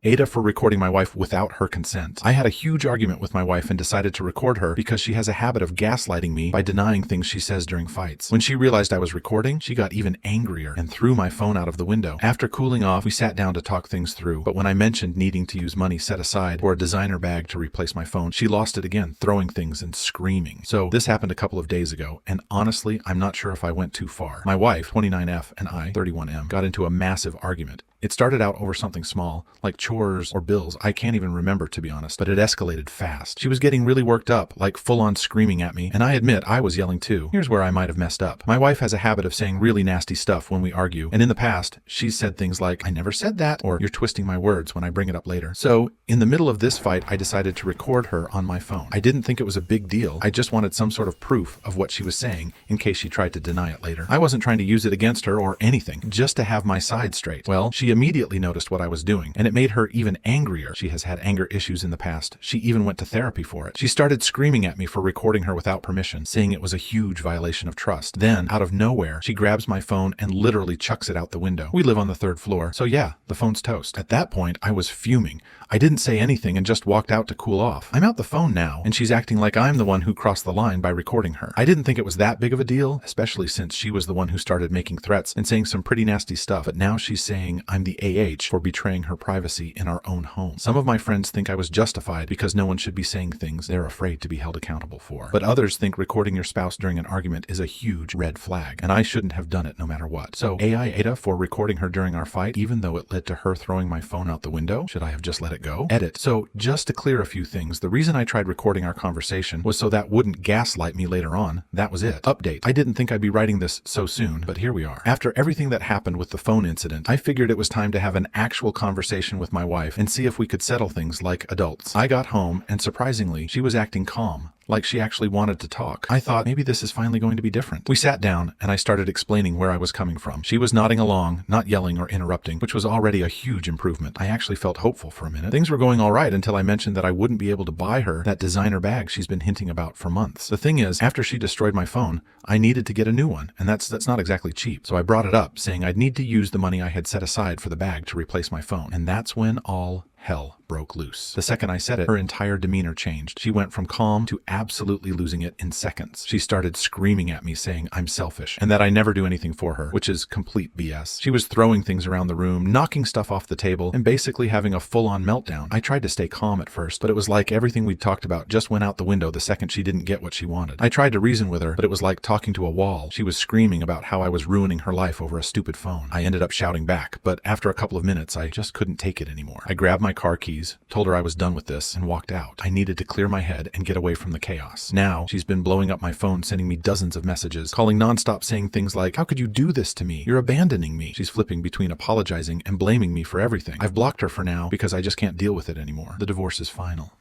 AITA for recording my wife without her consent. I had a huge argument with my wife and decided to record her because she has a habit of gaslighting me by denying things she says during fights. When she realized I was recording, she got even angrier and threw my phone out of the window. After cooling off, we sat down to talk things through, but when I mentioned needing to use money set aside for a designer bag to replace my phone, she lost it again, throwing things and screaming. So this happened a couple of days ago, and honestly, I'm not sure if I went too far. My wife, 29F, and I, 31M, got into a massive argument. It started out over something small, like chores or bills. I can't even remember, to be honest, but it escalated fast. She was getting really worked up, like full-on screaming at me, and I admit I was yelling too. Here's where I might have messed up. My wife has a habit of saying really nasty stuff when we argue, and in the past, she's said things like, "I never said that," or "You're twisting my words," when I bring it up later. So, in the middle of this fight, I decided to record her on my phone. I didn't think it was a big deal. I just wanted some sort of proof of what she was saying in case she tried to deny it later. I wasn't trying to use it against her or anything, just to have my side straight. Well, she immediately noticed what I was doing, and it made her even angrier. She has had anger issues in the past. She even went to therapy for it. She started screaming at me for recording her without permission, saying it was a huge violation of trust. Then, out of nowhere, she grabs my phone and literally chucks it out the window. We live on the 3rd floor, so yeah, the phone's toast. At that point, I was fuming. I didn't say anything and just walked out to cool off. I'm out the phone now, and she's acting like I'm the one who crossed the line by recording her. I didn't think it was that big of a deal, especially since she was the one who started making threats and saying some pretty nasty stuff, but now she's saying I'm the AH for betraying her privacy in our own home. Some of my friends think I was justified because no one should be saying things they're afraid to be held accountable for. But others think recording your spouse during an argument is a huge red flag, and I shouldn't have done it no matter what. So AITA for recording her during our fight, even though it led to her throwing my phone out the window? Should I have just let it go? Edit. So just to clear a few things, the reason I tried recording our conversation was so that wouldn't gaslight me later on. That was it. Update. I didn't think I'd be writing this so soon, but here we are. After everything that happened with the phone incident, I figured it was time to have an actual conversation with my wife and see if we could settle things like adults. I got home, and surprisingly, she was acting calm, like she actually wanted to talk. I thought maybe this is finally going to be different. We sat down and I started explaining where I was coming from. She was nodding along, not yelling or interrupting, which was already a huge improvement. I actually felt hopeful for a minute. Things were going all right until I mentioned that I wouldn't be able to buy her that designer bag she's been hinting about for months. The thing is, after she destroyed my phone, I needed to get a new one, and that's not exactly cheap. So I brought it up, saying I'd need to use the money I had set aside for the bag to replace my phone. And that's when all hell broke loose. The second I said it, her entire demeanor changed. She went from calm to absolutely losing it in seconds. She started screaming at me saying I'm selfish and that I never do anything for her, which is complete BS. She was throwing things around the room, knocking stuff off the table, and basically having a full-on meltdown. I tried to stay calm at first, but it was like everything we'd talked about just went out the window the second she didn't get what she wanted. I tried to reason with her, but it was like talking to a wall. She was screaming about how I was ruining her life over a stupid phone. I ended up shouting back, but after a couple of minutes, I just couldn't take it anymore. I grabbed my car keys, told her I was done with this, and walked out. I needed to clear my head and get away from the chaos. Now, she's been blowing up my phone, sending me dozens of messages, calling nonstop, saying things like, "How could you do this to me? You're abandoning me." She's flipping between apologizing and blaming me for everything. I've blocked her for now because I just can't deal with it anymore. The divorce is final.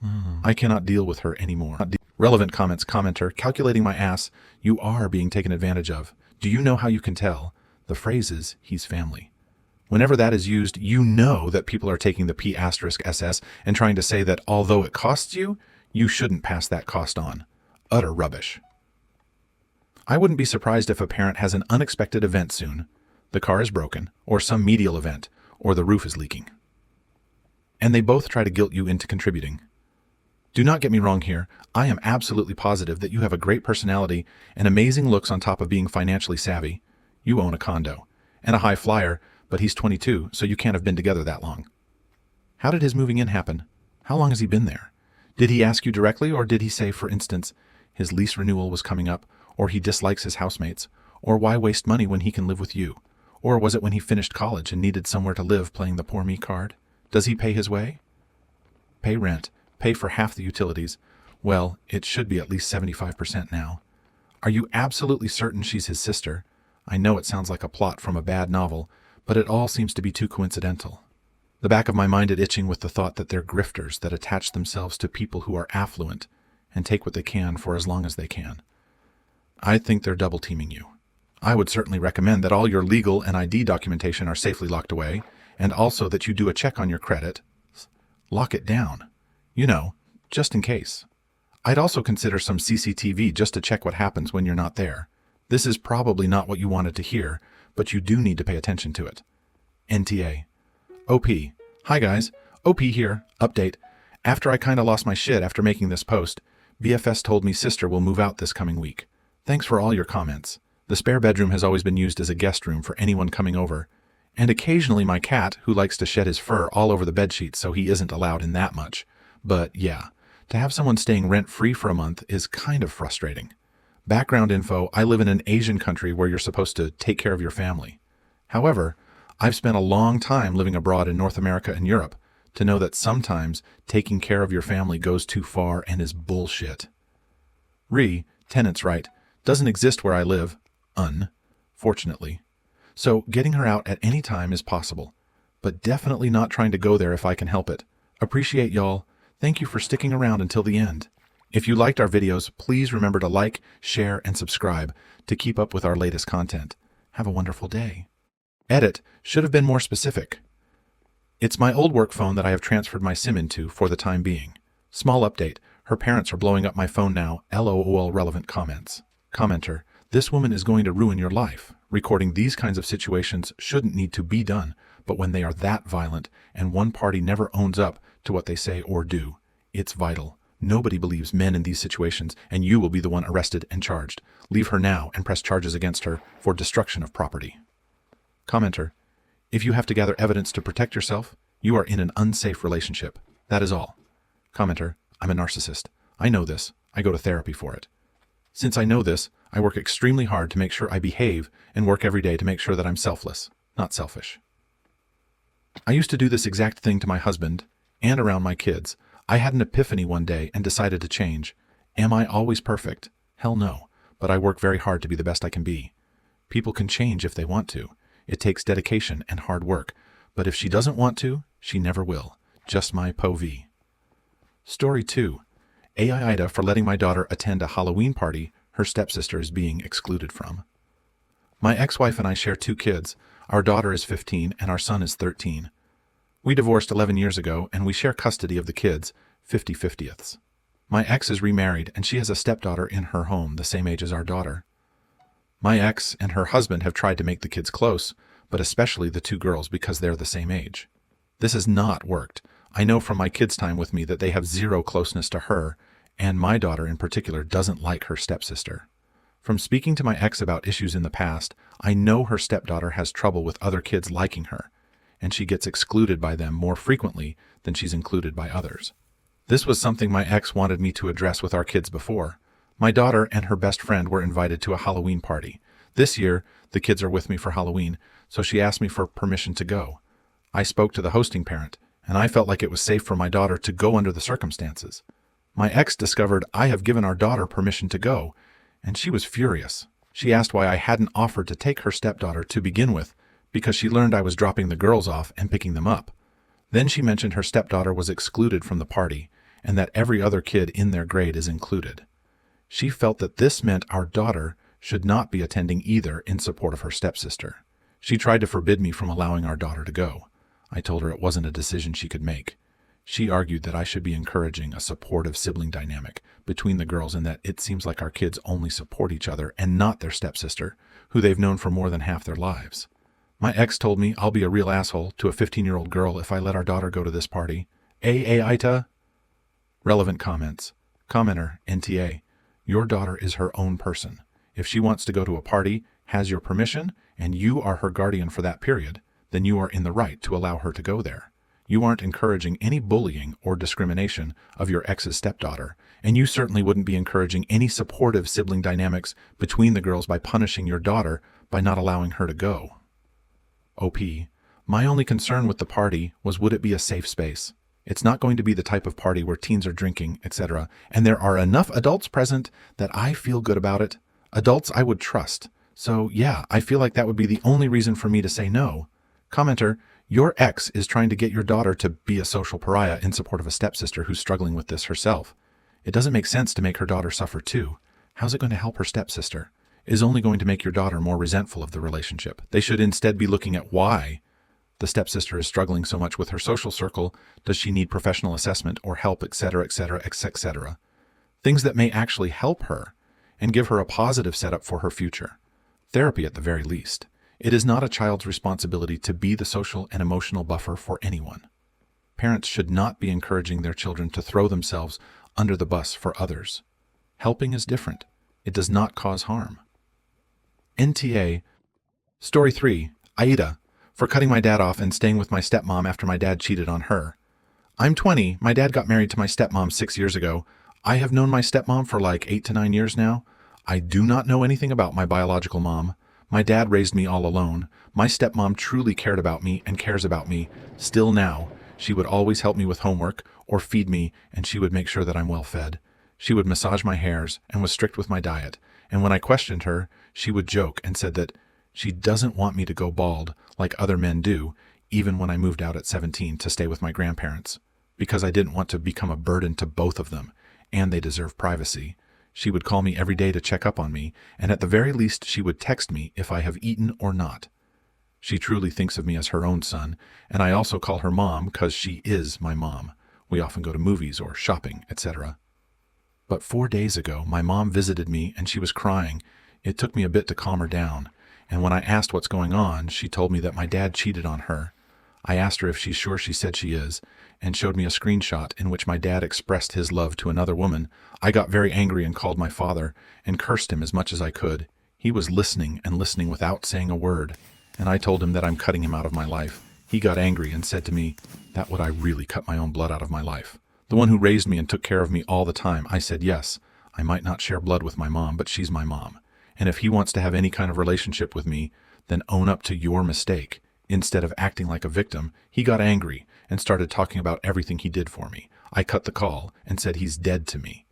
I cannot deal with her anymore. Relevant comments. Commenter, calculating my ass. You are being taken advantage of. Do you know how you can tell? The phrase is, he's family. Whenever that is used, you know that people are taking the P*SS and trying to say that although it costs you, you shouldn't pass that cost on. Utter rubbish. I wouldn't be surprised if a parent has an unexpected event soon. The car is broken, or some medial event, or the roof is leaking. And they both try to guilt you into contributing. Do not get me wrong here. I am absolutely positive that you have a great personality and amazing looks on top of being financially savvy. You own a condo and a high flyer, but he's 22, so you can't have been together that long. How did his moving in happen? How long has he been there? Did he ask you directly, or did he say, for instance, his lease renewal was coming up, or he dislikes his housemates, or why waste money when he can live with you? Or was it when he finished college and needed somewhere to live playing the poor me card? Does he pay his way? Pay rent, pay for half the utilities. Well, it should be at least 75% now. Are you absolutely certain she's his sister? I know it sounds like a plot from a bad novel, but it all seems to be too coincidental. The back of my mind is itching with the thought that they're grifters that attach themselves to people who are affluent and take what they can for as long as they can. I think they're double-teaming you. I would certainly recommend that all your legal and ID documentation are safely locked away, and also that you do a check on your credit. Lock it down. You know, just in case. I'd also consider some CCTV just to check what happens when you're not there. This is probably not what you wanted to hear, but you do need to pay attention to it. NTA. OP. Hi guys. OP here. Update. After I kinda lost my shit after making this post, BFS told me sister will move out this coming week. Thanks for all your comments. The spare bedroom has always been used as a guest room for anyone coming over, and occasionally my cat, who likes to shed his fur all over the bedsheets, so he isn't allowed in that much. But yeah, to have someone staying rent-free for a month is kind of frustrating. Background info, I live in an Asian country where you're supposed to take care of your family. However, I've spent a long time living abroad in North America and Europe to know that sometimes taking care of your family goes too far and is bullshit. Tenant's right, doesn't exist where I live, fortunately. So getting her out at any time is possible, but definitely not trying to go there if I can help it. Appreciate y'all. Thank you for sticking around until the end. If you liked our videos, please remember to like, share, and subscribe to keep up with our latest content. Have a wonderful day. Edit should have been more specific. It's my old work phone that I have transferred my SIM into for the time being. Small update, her parents are blowing up my phone now, LOL relevant comments. Commenter, this woman is going to ruin your life. Recording these kinds of situations shouldn't need to be done, but when they are that violent and one party never owns up to what they say or do, it's vital. Nobody believes men in these situations, and you will be the one arrested and charged. Leave her now and press charges against her for destruction of property. Commenter, if you have to gather evidence to protect yourself, you are in an unsafe relationship. That is all. Commenter, I'm a narcissist. I know this. I go to therapy for it. Since I know this, I work extremely hard to make sure I behave and work every day to make sure that I'm selfless, not selfish. I used to do this exact thing to my husband and around my kids. I had an epiphany one day and decided to change. Am I always perfect? Hell no, but I work very hard to be the best I can be. People can change if they want to. It takes dedication and hard work, but if she doesn't want to, she never will. Just my POV. Story 2. AITA for letting my daughter attend a Halloween party her stepsister is being excluded from. My ex-wife and I share 2 kids. Our daughter is 15 and our son is 13. We divorced 11 years ago and we share custody of the kids, 50/50ths. My ex is remarried and she has a stepdaughter in her home the same age as our daughter. My ex and her husband have tried to make the kids close, but especially the 2 girls because they're the same age. This has not worked. I know from my kids' time with me that they have zero closeness to her, and my daughter in particular doesn't like her stepsister. From speaking to my ex about issues in the past, I know her stepdaughter has trouble with other kids liking her, and she gets excluded by them more frequently than she's included by others. This was something my ex wanted me to address with our kids before. My daughter and her best friend were invited to a Halloween party. This year, the kids are with me for Halloween, so she asked me for permission to go. I spoke to the hosting parent, and I felt like it was safe for my daughter to go under the circumstances. My ex discovered I have given our daughter permission to go, and she was furious. She asked why I hadn't offered to take her stepdaughter to begin with, because she learned I was dropping the girls off and picking them up. Then she mentioned her stepdaughter was excluded from the party, and that every other kid in their grade is included. She felt that this meant our daughter should not be attending either in support of her stepsister. She tried to forbid me from allowing our daughter to go. I told her it wasn't a decision she could make. She argued that I should be encouraging a supportive sibling dynamic between the girls and that it seems like our kids only support each other and not their stepsister, who they've known for more than half their lives. My ex told me I'll be a real asshole to a 15-year-old girl if I let our daughter go to this party. AITA? Relevant comments. Commenter, NTA. Your daughter is her own person. If she wants to go to a party, has your permission, and you are her guardian for that period, then you are in the right to allow her to go there. You aren't encouraging any bullying or discrimination of your ex's stepdaughter, and you certainly wouldn't be encouraging any supportive sibling dynamics between the girls by punishing your daughter by not allowing her to go. OP, my only concern with the party was would it be a safe space? It's not going to be the type of party where teens are drinking, etc., and there are enough adults present that I feel good about it. Adults I would trust. So yeah, I feel like that would be the only reason for me to say no. Commenter, your ex is trying to get your daughter to be a social pariah in support of a stepsister who's struggling with this herself. It doesn't make sense to make her daughter suffer too. How's it going to help her stepsister? It is only going to make your daughter more resentful of the relationship. They should instead be looking at why the stepsister is struggling so much with her social circle. Does she need professional assessment or help, etc., etc., etc.? Things that may actually help her and give her a positive setup for her future. Therapy at the very least. It is not a child's responsibility to be the social and emotional buffer for anyone. Parents should not be encouraging their children to throw themselves under the bus for others. Helping is different. It does not cause harm. NTA. Story 3. AITA. For cutting my dad off and staying with my stepmom after my dad cheated on her. I'm 20. My dad got married to my stepmom 6 years ago. I have known my stepmom for like 8 to 9 years now. I do not know anything about my biological mom. My dad raised me all alone. My stepmom truly cared about me and cares about me. Still now, she would always help me with homework or feed me, and she would make sure that I'm well fed. She would massage my hairs and was strict with my diet. And when I questioned her, she would joke and said that she doesn't want me to go bald like other men do, even when I moved out at 17 to stay with my grandparents, because I didn't want to become a burden to both of them, and they deserve privacy. She would call me every day to check up on me, and at the very least she would text me if I have eaten or not. She truly thinks of me as her own son, and I also call her mom because she is my mom. We often go to movies or shopping, etc. But 4 days ago, my mom visited me and she was crying. It took me a bit to calm her down, and when I asked what's going on, she told me that my dad cheated on her. I asked her if she's sure. She said she is, and showed me a screenshot in which my dad expressed his love to another woman. I got very angry and called my father and cursed him as much as I could. He was listening and listening without saying a word, and I told him that I'm cutting him out of my life. He got angry and said to me, "That would I really cut my own blood out of my life? The one who raised me and took care of me all the time." I said, "Yes, I might not share blood with my mom, but she's my mom. And if he wants to have any kind of relationship with me, then own up to your mistake." Instead of acting like a victim, he got angry and started talking about everything he did for me. I cut the call and said he's dead to me.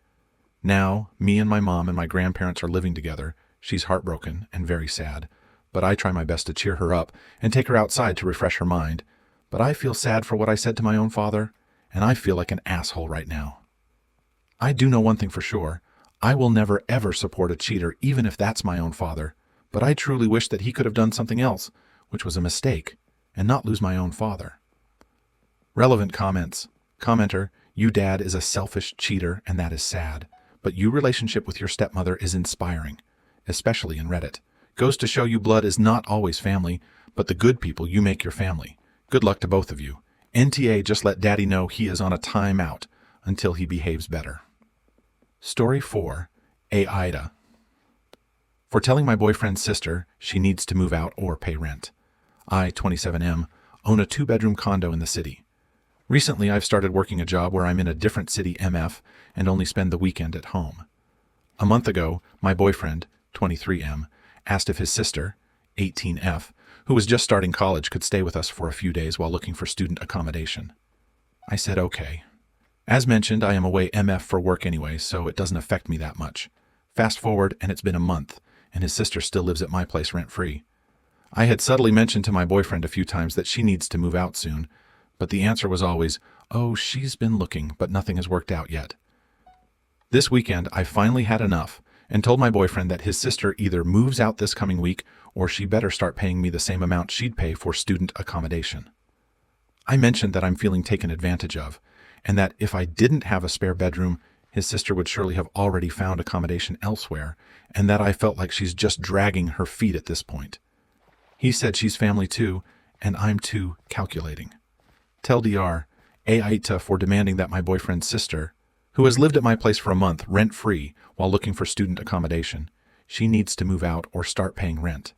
Now, me and my mom and my grandparents are living together. She's heartbroken and very sad, but I try my best to cheer her up and take her outside to refresh her mind. But I feel sad for what I said to my own father, and I feel like an asshole right now. I do know one thing for sure. I will never ever support a cheater, even if that's my own father, but I truly wish that he could have done something else, which was a mistake, and not lose my own father. Relevant comments. Commenter, you dad is a selfish cheater, and that is sad. But your relationship with your stepmother is inspiring, especially in Reddit. Goes to show you blood is not always family, but the good people you make your family. Good luck to both of you. NTA, just let daddy know he is on a timeout until he behaves better. Story 4. AITA. For telling my boyfriend's sister she needs to move out or pay rent. I, 27M, own a 2-bedroom condo in the city. Recently, I've started working a job where I'm in a different city MF and only spend the weekend at home. A month ago, my boyfriend, 23M, asked if his sister, 18F, who was just starting college, could stay with us for a few days while looking for student accommodation. I said okay. As mentioned, I am away MF for work anyway, so it doesn't affect me that much. Fast forward, and it's been a month, and his sister still lives at my place rent-free. I had subtly mentioned to my boyfriend a few times that she needs to move out soon, but the answer was always, "Oh, she's been looking, but nothing has worked out yet." This weekend, I finally had enough and told my boyfriend that his sister either moves out this coming week or she better start paying me the same amount she'd pay for student accommodation. I mentioned that I'm feeling taken advantage of, and that if I didn't have a spare bedroom, his sister would surely have already found accommodation elsewhere, and that I felt like she's just dragging her feet at this point. He said she's family too, and I'm too calculating. Tell DR, AITA, for demanding that my boyfriend's sister, who has lived at my place for a month rent-free while looking for student accommodation, she needs to move out or start paying rent.